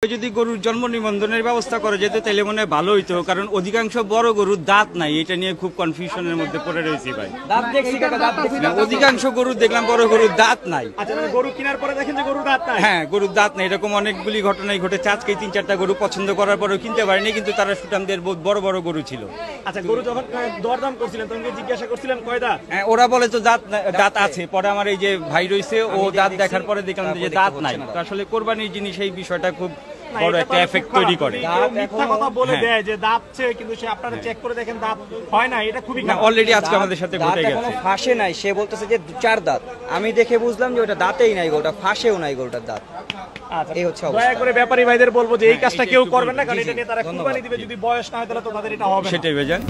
যদি গরুর জন্ম নিবন্ধনের ব্যবস্থা করা যেত তাহলে মনে হয় ভালো হইতো, কারণ অধিকাংশ বড় গরুর দাঁত নাই, এটা নিয়ে খুব কনফিউশনের মধ্যে পড়ে রয়েছি ভাই। অধিকাংশ গরু দেখলাম বড় গরুর দাঁত নাই। গরু কেনার পরে দেখেন যে গরুর দাঁত নাই। হ্যাঁ, গরুর দাঁত নাই, এরকম অনেকগুলি ঘটনাই ঘটেছে। আজকে ৩-৪টা গরু পছন্দ করার পরেও কিনতে পারিনি, কিন্তু তারা সুঠামদের বহুত বড় বড় গরু ছিল। আচ্ছা, গরু যখন দরদাম করছিলেন তখন জিজ্ঞাসা করছিলেন কয় দাঁত? হ্যাঁ, ওরা বলে তো দাঁত আছে। পরে আমার এই যে ভাই রয়েছে, ও দাঁত দেখার পরে দেখলাম যে দাঁত নাই। তো আসলে কোরবানির জিনিস এই বিষয়টা খুব বড় একটা এফেক্ট তৈরি করে। মিথ্যা কথা বলে দেয় যে দাঁত আছে, কিন্তু সে আপনারা চেক করে দেখেন দাঁত হয় না, এটা খুবই খারাপ। অলরেডি আজকে আমাদের সাথে ঘটে গেছে। এখনো ফাঁসে নাই, সে বলতেছে যে 4 দাঁত। আমি দেখে বুঝলাম যে ওটা দাঁতেই নাই, গরুটা ফাঁসেও নাই গরুটার দাঁত। এই হচ্ছে অবস্থা। দয়া করে ব্যাপারী ভাইদের বলবো যে এই কাজটা কেউ করবেন না, কারণ এটা নিয়ে তারা কুরবানি দিবে, যদি বয়স না হয় তাহলে তো তাদের এটা হবে না। সেটাই ভাইজান।